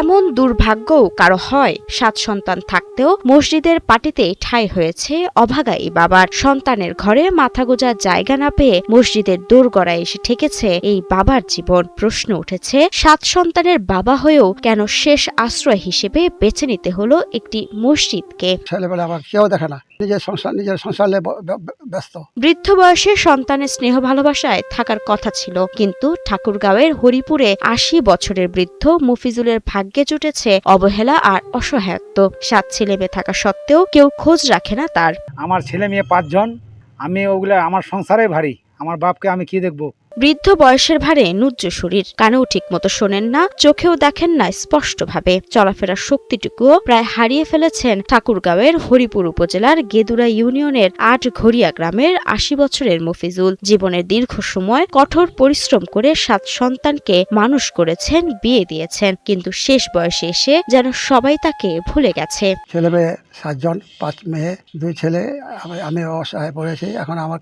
এমন দুর্ভাগ্যও কারো হয়? 7 সন্তান থাকতেও মসজিদের পাটিতে ঠাঁই হয়েছে অভাগা এই বাবার। সন্তানের ঘরে মাথা গোঁজার জায়গা না পেয়ে মসজিদের দোরগড়ায় এসে ঠেকেছে এই বাবার জীবন। প্রশ্ন উঠেছে, 7 সন্তানের বাবা হয়েও কেন শেষ আশ্রয় হিসেবে বেছে নিতে হলো একটি মসজিদকে? ছেলেবেলা আবার কেউ দেখে না, নিজের সংসার নিয়ে ব্যস্ত। বৃদ্ধ বয়সে সন্তানের স্নেহ ভালোবাসায় থাকার কথা ছিল, কিন্তু ঠাকুরগাঁওয়ের হরিপুরে 80 বছরের বৃদ্ধ মফিজুলের ভাগ্যে জুটেছে অবহেলা আর অসহায়ত্ব। 7 ছেলে মেয়ে থাকা সত্ত্বেও কেউ খোঁজ রাখে না তার। আমার ছেলে মেয়ে 5 জন, আমি ওগুলো আমার সংসারে ভারী, আমার বাপকে আমি কি দেখবো? বৃদ্ধ বয়সের ভারে নুজ্জ শরীর, কানেও ঠিক মতো শোনেন না, চোখেও দেখেন না স্পষ্টভাবে। চলাফেরার শক্তিটুকুও প্রায় হারিয়ে ফেলেছেন ঠাকুরগাঁওয়ের হরিপুর উপজেলার গেদুরা ইউনিয়নের 8 ঘড়িয়া গ্রামের 80 বছরের মফিজুল। জীবনের দীর্ঘ সময় কঠোর পরিশ্রম করে 7 সন্তানকে মানুষ করেছেন, বিয়ে দিয়েছেন, কিন্তু শেষ বয়সে এসে যেন সবাই তাকে ভুলে গেছে। ছেলে মেয়ে 7 জন, 5 মেয়ে, 2 ছেলে। আমি অসহায় পড়েছি, এখন আমার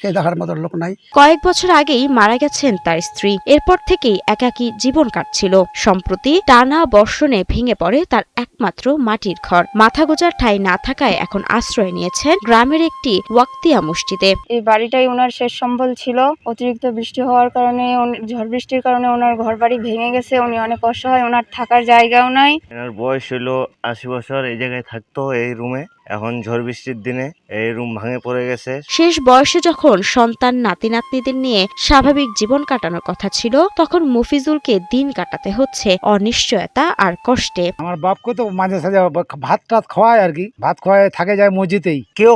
কে দেখার মতো লোক নাই। কয়েক বছর আগেই মারা গেছেন তার স্ত্রী। এরপর থেকেই একাকী জীবন কাটছিল। সম্প্রতি টানা বর্ষণে ভেঙে পড়ে তার একমাত্র মাটির ঘর। মাথা গোঁজার ঠাঁই না থাকায় এখন আশ্রয় নিয়েছেন গ্রামের একটি ওয়াক্তিয়া মসজিদে। এই বাড়িটাই ওনার শেষ সম্বল ছিল। অতিরিক্ত বৃষ্টি হওয়ার কারণে, ঝড় বৃষ্টির কারণে ওনার ঘর বাড়ি ভেঙে গেছে। উনি অনেক অসহায়, ওনার থাকার জায়গাও নাই। এনার বয়স হলো 80 বছর, এই জায়গায় থাকতো এই রুমে। এখন ঝড় বৃষ্টির দিনে এই রুম ভেঙে পড়ে গেছে। শেষ বয়সে যখন সন্তান নাতি নাতনিদের নিয়ে স্বাভাবিক জীবন কাটানোর কথা ছিল, তখন মফিজুলকে দিন কাটাতে হচ্ছে অনিশ্চয়তা আর কষ্টে। আমার বাপকে তো মাঝে সাঝে ভাত টাত খাওয়ায় আর কি, ভাত খাওয়ায় থাকে যায় মসজিদেই। কেউ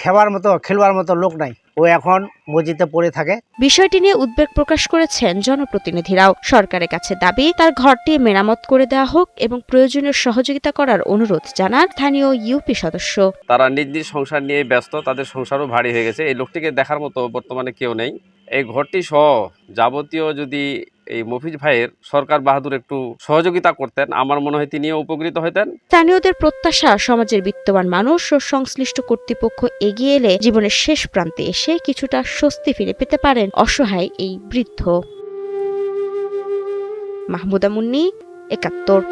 খাবার মতো খেলবার মতো লোক নাই, ও এখন মসজিদে পড়ে থাকে। বিষয়টি নিয়ে উদ্বেগ প্রকাশ করেছেন জনপ্রতিনিধিরাও। সরকারের কাছে দাবি, তার ঘরটি মেরামত করে দেওয়া হোক এবং প্রয়োজনীয় সহযোগিতা করার অনুরোধ জানান স্থানীয় ইউপি সদস্য। তারা নিজ নিজ সংসার নিয়ে ব্যস্ত, তাদের সংসারও ভারী হয়ে গেছে। এই লোকটিকে দেখার মতো বর্তমানে কেউ নেই। এই ঘরটি সহ যাবতীয় যদি এই মফিজ ভাইয়ের সরকার বাহাদুর একটু সহযোগিতা করতেন, আমার মনে হয় তিনিও উপকৃত হতেন। স্থানীয়দের প্রত্যাশা, সমাজের বিত্তবান মানুষ ও সংশ্লিষ্ট কর্তৃপক্ষ এগিয়ে এলে জীবনের শেষ প্রান্তে এসে কিছুটা স্বস্তি ফিরে পেতে পারেন অসহায় এই বৃদ্ধ। মাহমুদা মুন্নি, ৭১।